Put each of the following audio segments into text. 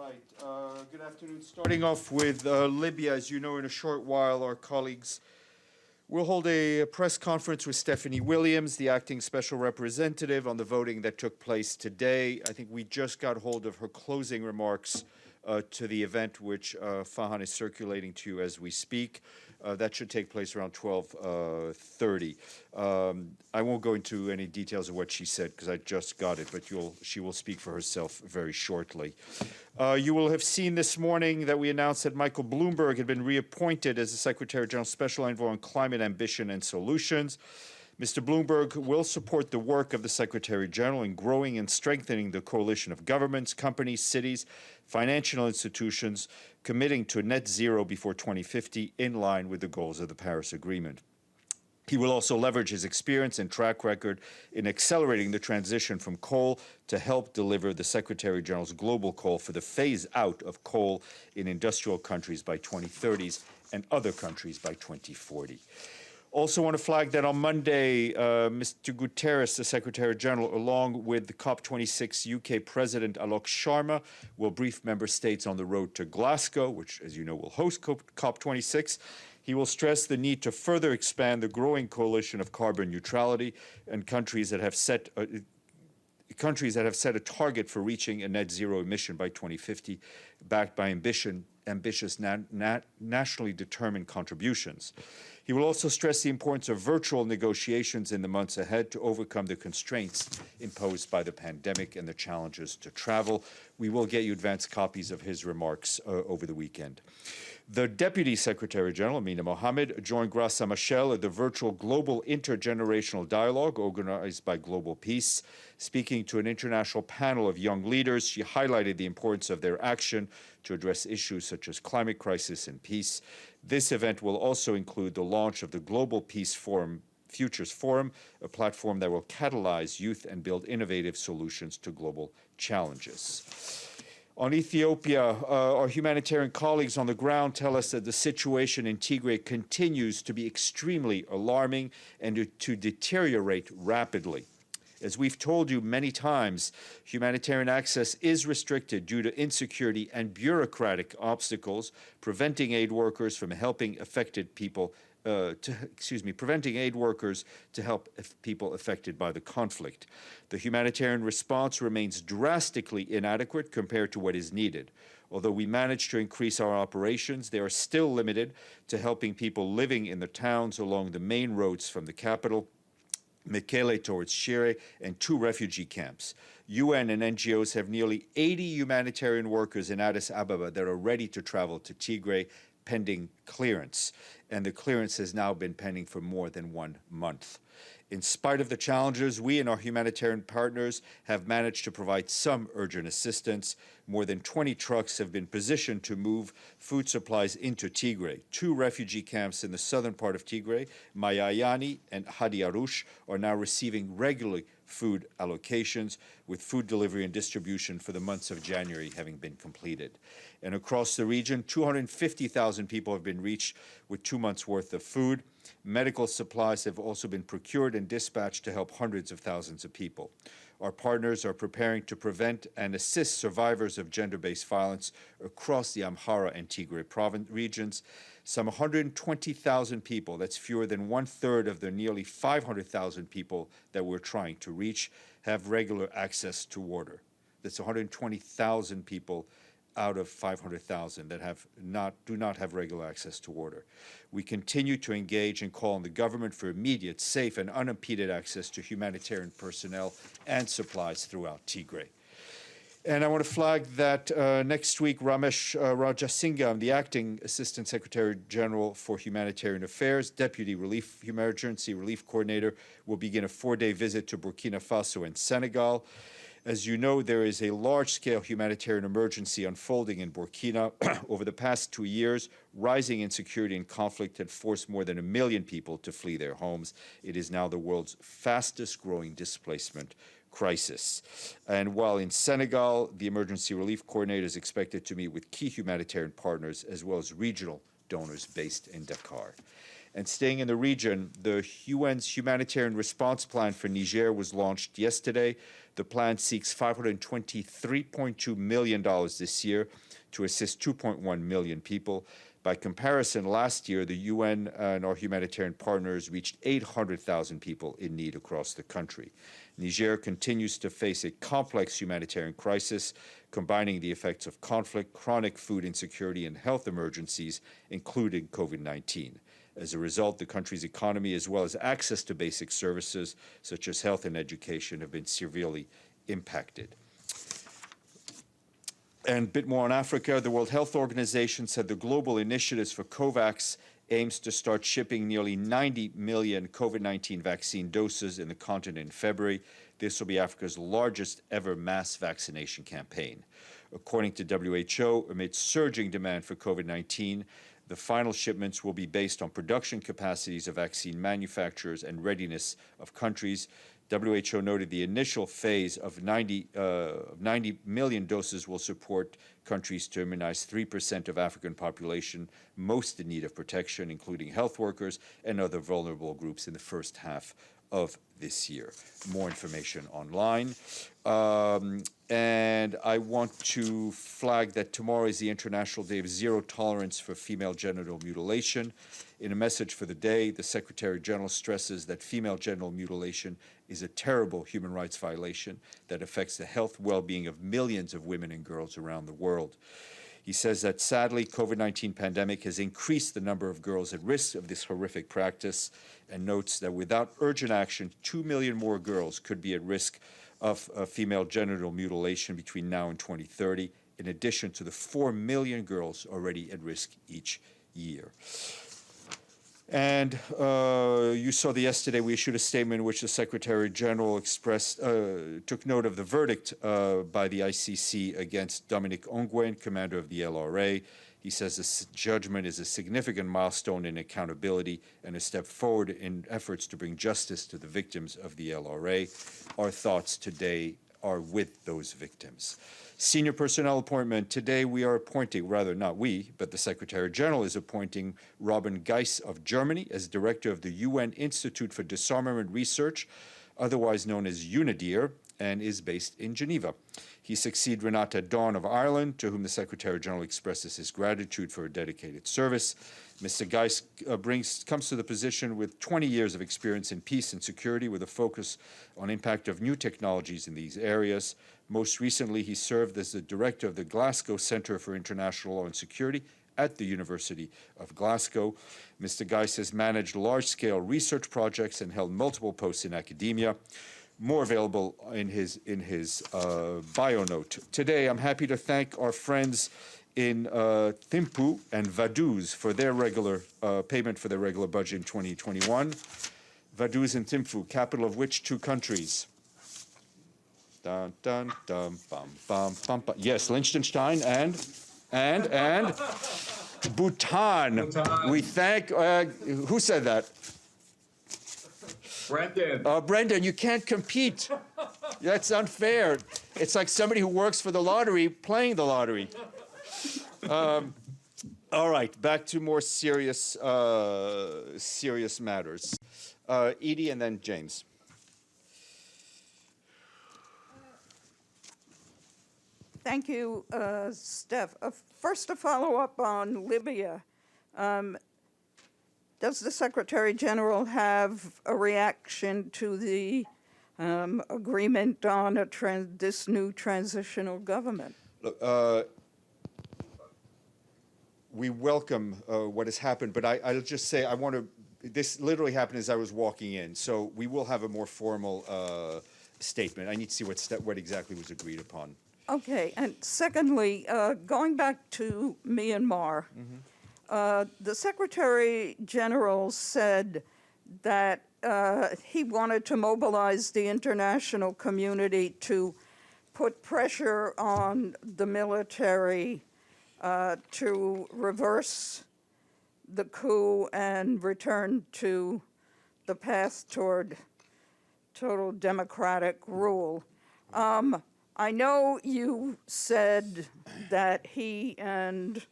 right. Good afternoon. Starting off with Libya, as you know, in a short while, our colleagues will hold a press conference with Stephanie Williams, the acting special representative, on the voting that took place today. I think we just got hold of her closing remarks to the event, which Fahan is circulating to you as we speak. That should take place around 12:30. I won't go into any details of what she said because I just got it, but she will speak for herself very shortly. You will have seen this morning that we announced that Michael Bloomberg had been reappointed as the Secretary General Special Envoy on Climate Ambition and Solutions. Mr. Bloomberg will support the work of the Secretary General in growing and strengthening the coalition of governments, companies, cities, financial institutions committing to net zero before 2050 in line with the goals of the Paris Agreement. He will also leverage his experience and track record in accelerating the transition from coal to help deliver the Secretary General's global call for the phase out of coal in industrial countries by 2030s and other countries by 2040. Also want to flag that on Monday, Mr. Guterres, the Secretary General, along with the COP26 UK President Alok Sharma, will brief member states on the road to Glasgow, which, as you know, will host COP26. He will stress the need to further expand the growing coalition of carbon neutrality and countries that have set a target for reaching a net zero emission by 2050, backed by ambitious nationally determined contributions. He will also stress the importance of virtual negotiations in the months ahead to overcome the constraints imposed by the pandemic and the challenges to travel. We will get you advanced copies of his remarks over the weekend. The Deputy Secretary General, Amina Mohammed, joined Graça Machel at the virtual Global Intergenerational Dialogue organized by Global Peace. Speaking to an international panel of young leaders, she highlighted the importance of their action to address issues such as climate crisis and peace. This event will also include the launch of the Global Peace Forum Futures Forum, a platform that will catalyze youth and build innovative solutions to global challenges. On Ethiopia, our humanitarian colleagues on the ground tell us that the situation in Tigray continues to be extremely alarming and to deteriorate rapidly. As we've told you many times, humanitarian access is restricted due to insecurity and bureaucratic obstacles, preventing aid workers from helping affected people preventing aid workers to help people affected by the conflict. The humanitarian response remains drastically inadequate compared to what is needed. Although we managed to increase our operations, they are still limited to helping people living in the towns along the main roads from the capital, Mekele towards Shire, and 2 refugee camps. UN and NGOs have nearly 80 humanitarian workers in Addis Ababa that are ready to travel to Tigray pending clearance, and the clearance has now been pending for more than 1 month. In spite of the challenges, we and our humanitarian partners have managed to provide some urgent assistance. More than 20 trucks have been positioned to move food supplies into Tigray. 2 refugee camps in the southern part of Tigray, Mayayani and Hadi Arush, are now receiving regular food allocations, with food delivery and distribution for the months of January having been completed. And across the region, 250,000 people have been reached with 2 months' worth of food. Medical supplies have also been procured and dispatched to help hundreds of thousands of people. Our partners are preparing to prevent and assist survivors of gender-based violence across the Amhara and Tigray province regions. Some 120,000 people, that's fewer than 1/3 of the nearly 500,000 people that we're trying to reach, have regular access to water. That's 120,000 people out of 500,000 that do not have regular access to water. We continue to engage and call on the government for immediate, safe, and unimpeded access to humanitarian personnel and supplies throughout Tigray. And I want to flag that next week, Ramesh Rajasingam, the Acting Assistant Secretary General for Humanitarian Affairs, Deputy Emergency Relief Coordinator, will begin a 4-day visit to Burkina Faso and Senegal. As you know, there is a large-scale humanitarian emergency unfolding in Burkina. Over the past 2 years, rising insecurity and conflict had forced more than 1 million people to flee their homes. It is now the world's fastest-growing displacement crisis. And while in Senegal, the Emergency Relief Coordinator is expected to meet with key humanitarian partners as well as regional donors based in Dakar. And staying in the region, the UN's Humanitarian Response Plan for Niger was launched yesterday. The plan seeks $523.2 million this year to assist 2.1 million people. By comparison, last year, the UN and our humanitarian partners reached 800,000 people in need across the country. Niger continues to face a complex humanitarian crisis, combining the effects of conflict, chronic food insecurity, and health emergencies, including COVID-19. As a result, the country's economy, as well as access to basic services such as health and education, have been severely impacted. And a bit more on Africa, the World Health Organization said the global initiatives for COVAX aims to start shipping nearly 90 million COVID-19 vaccine doses in the continent in February. This will be Africa's largest ever mass vaccination campaign. According to WHO, amid surging demand for COVID-19, the final shipments will be based on production capacities of vaccine manufacturers and readiness of countries. WHO noted the initial phase of 90 million doses will support countries to immunize 3% of African population most in need of protection, including health workers and other vulnerable groups in the first half of this year. More information online. And I want to flag that tomorrow is the International Day of Zero Tolerance for Female Genital Mutilation. In a message for the day, the Secretary General stresses that female genital mutilation is a terrible human rights violation that affects the health, well-being of millions of women and girls around the world. He says that sadly, COVID-19 pandemic has increased the number of girls at risk of this horrific practice, and notes that without urgent action, 2 million more girls could be at risk of female genital mutilation between now and 2030, in addition to the 4 million girls already at risk each year. And you saw yesterday we issued a statement in which the Secretary General took note of the verdict by the ICC against Dominic Ongwen, commander of the LRA. He says this judgment is a significant milestone in accountability and a step forward in efforts to bring justice to the victims of the LRA. Our thoughts today are with those victims. Senior personnel appointment. Today we are appointing, rather not we, but the Secretary General is appointing Robin Geiss of Germany as Director of the UN Institute for Disarmament Research, otherwise known as UNIDIR, and is based in Geneva. He succeeds Renata Dawn of Ireland, to whom the Secretary General expresses his gratitude for her dedicated service. Mr. Geiss comes to the position with 20 years of experience in peace and security, with a focus on impact of new technologies in these areas. Most recently, he served as the director of the Glasgow Centre for International Law and Security at the University of Glasgow. Mr. Geiss has managed large-scale research projects and held multiple posts in academia. More available in his bio note. Today, I'm happy to thank our friends in Thimphu and Vaduz for their regular payment for their regular budget in 2021. Vaduz and Thimphu, capital of which two countries? Dun, dun, dun, bum, bum, bum, bum. Yes, Liechtenstein and Bhutan. We thank, who said that? Brendan. Brendan, you can't compete. That's unfair. It's like somebody who works for the lottery playing the lottery. All right, back to more serious matters. Edie and then James. Thank you, Steph. First, to follow up on Libya. Does the Secretary General have a reaction to the agreement on this new transitional government? Look, we welcome what has happened, but I'll just say this literally happened as I was walking in, so we will have a more formal statement. I need to see what exactly was agreed upon. Okay, and secondly, going back to Myanmar, the Secretary General said that he wanted to mobilize the international community to put pressure on the military to reverse the coup and return to the path toward total democratic rule. I know you said that he and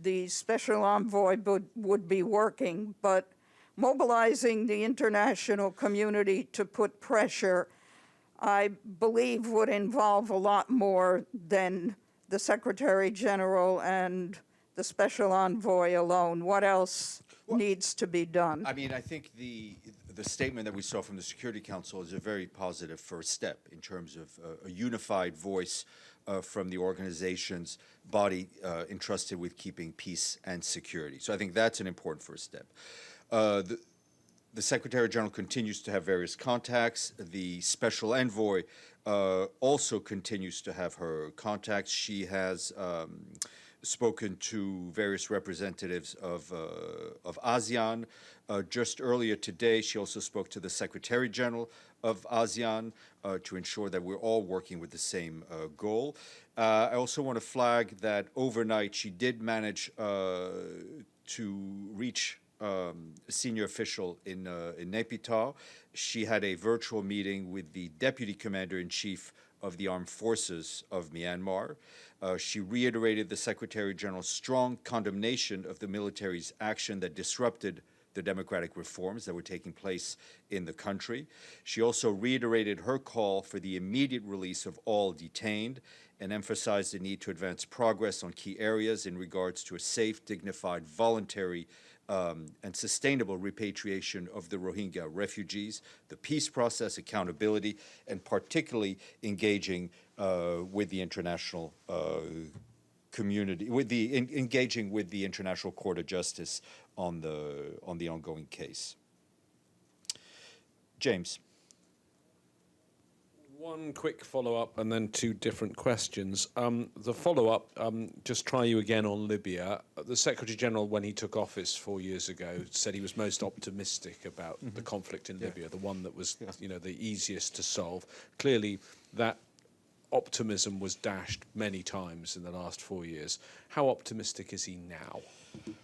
the special envoy would be working, but mobilizing the international community to put pressure, I believe, would involve a lot more than the Secretary General and the Special Envoy alone. What else needs to be done? I mean, I think the statement that we saw from the Security Council is a very positive first step in terms of a unified voice from the organization's body entrusted with keeping peace and security. So I think that's an important first step. The Secretary General continues to have various contacts. The Special Envoy also continues to have her contacts. She has spoken to various representatives of ASEAN. Just earlier today, she also spoke to the Secretary General of ASEAN to ensure that we're all working with the same goal. I also want to flag that overnight she did manage to reach a senior official in Naypyidaw. She had a virtual meeting with the Deputy Commander-in-Chief of the Armed Forces of Myanmar. She reiterated the Secretary General's strong condemnation of the military's action that disrupted the democratic reforms that were taking place in the country. She also reiterated her call for the immediate release of all detained and emphasized the need to advance progress on key areas in regards to a safe, dignified, voluntary, and sustainable repatriation of the Rohingya refugees, the peace process, accountability, and particularly engaging with the international community, engaging with the International Court of Justice on the ongoing case. James. One quick follow-up and then two different questions. The follow-up, just try you again on Libya. The Secretary General, when he took office 4 years ago, said he was most optimistic about the conflict in Libya, the one that was, the easiest to solve. Clearly, that optimism was dashed many times in the last 4 years. How optimistic is he now?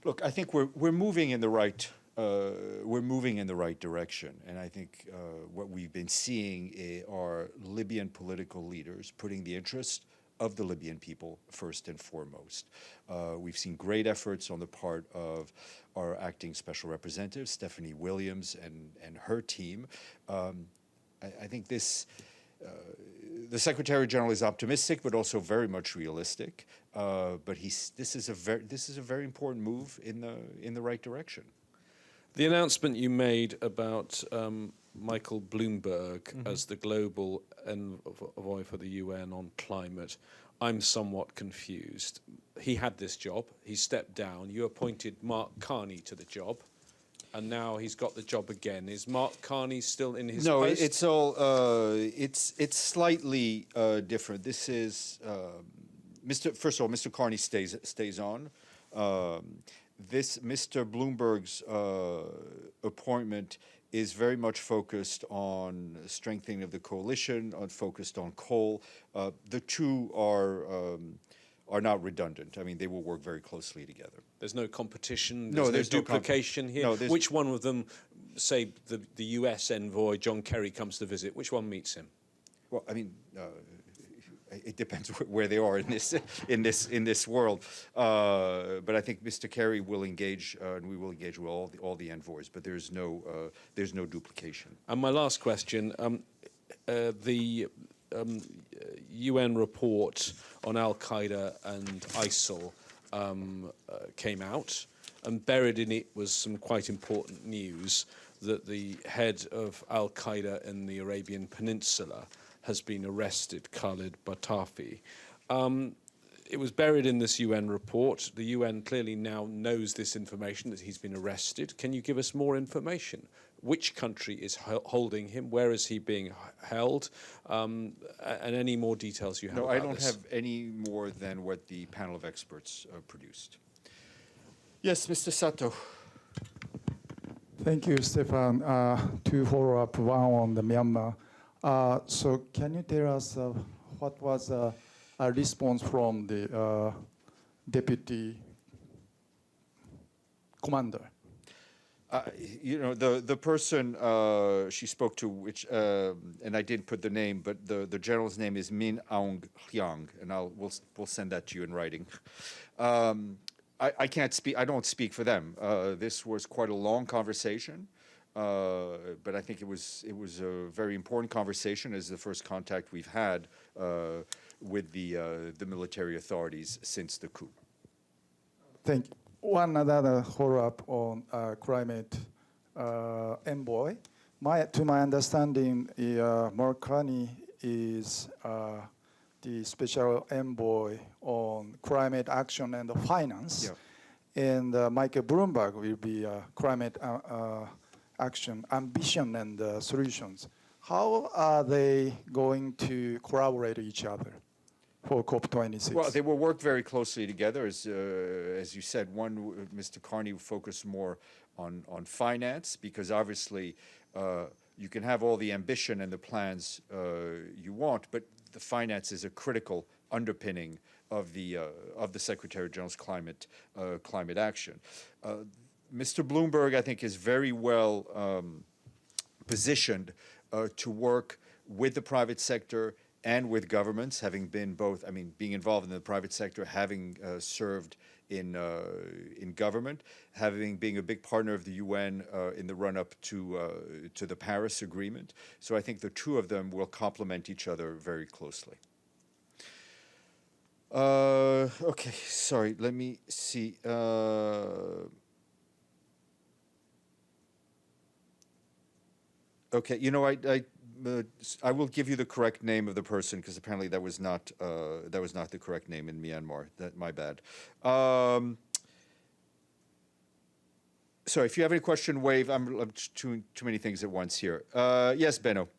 Look, I think we're moving in the right. We're moving in the right direction, and I think what we've been seeing are Libyan political leaders putting the interest of the Libyan people first and foremost. We've seen great efforts on the part of our acting special representative, Stephanie Williams, and her team. I think this. The Secretary General is optimistic, but also very much realistic. But this is a very important move in the right direction. The announcement you made about Michael Bloomberg as the global envoy for the UN on climate, I'm somewhat confused. He had this job. He stepped down. You appointed Mark Carney to the job. And now he's got the job again. Is Mark Carney still in his post? No, it's all it's slightly different. This is First of all, Mr. Carney stays on. This Mr. Bloomberg's appointment is very much focused on strengthening of the coalition, focused on coal. The two are not redundant. I mean, they will work very closely together. There's no competition. There's no duplication here. No, which one of them, say the U.S. envoy John Kerry comes to visit? Which one meets him? Well, I mean, it depends where they are in this world. But I think Mr. Kerry will engage, and we will engage with all the envoys. But there's no duplication. And my last question: the UN report on Al Qaeda and ISIL came out, and buried in it was some quite important news that the head of Al Qaeda in the Arabian Peninsula has been arrested, Khalid Batafi. It was buried in this UN report. The UN clearly now knows this information, that he's been arrested. Can you give us more information? Which country is holding him? Where is he being held? And any more details you have about this? No, I don't have any more than what the panel of experts produced. Yes, Mr. Sato. Thank you, Stéphane. To follow up one on the Myanmar. So can you tell us what was a response from the deputy commander? The person she spoke to, which and I didn't put the name, but the general's name is Min Aung Hlaing, and we'll send that to you in writing. I can't speak. I don't speak for them. This was quite a long conversation, but I think it was a very important conversation as the first contact we've had with the military authorities since the coup. Thank you. One other follow-up on climate envoy. To my understanding, Mark Carney is the special envoy on climate action and finance, and Michael Bloomberg will be climate action, ambition and solutions. How are they going to collaborate with each other for COP26? Well, they will work very closely together. As you said, Mr. Carney will focus more on finance, because obviously you can have all the ambition and the plans you want, but the finance is a critical underpinning of the Secretary General's climate action. Mr. Bloomberg, I think, is very well positioned to work with the private sector and with governments, having been both, I mean, being involved in the private sector, having served in government, being a big partner of the UN in the run-up to the Paris Agreement. So I think the two of them will complement each other very closely. Okay, sorry, let me see. Okay, you know, I will give you the correct name of the person, because apparently that was not the correct name in Myanmar. My bad. Sorry, if you have any question, wave. I'm too many things at once here. Yes, Benno.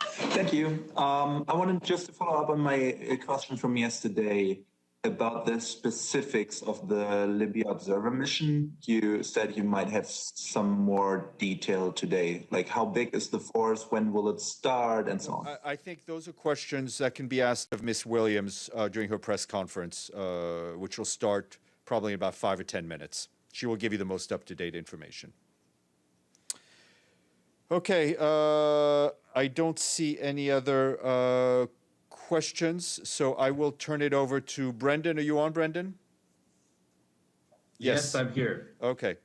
Thank you. I wanted just to follow up on my question from yesterday about the specifics of the Libya observer mission. You said you might have some more detail today, like how big is the force, when will it start, and so on. I think those are questions that can be asked of Ms. Williams during her press conference, which will start probably in about 5 or 10 minutes. She will give you the most up-to-date information. Okay, I don't see any other questions, so I will turn it over to Brendan. Are you on, Brendan? Yes, I'm here. Okay.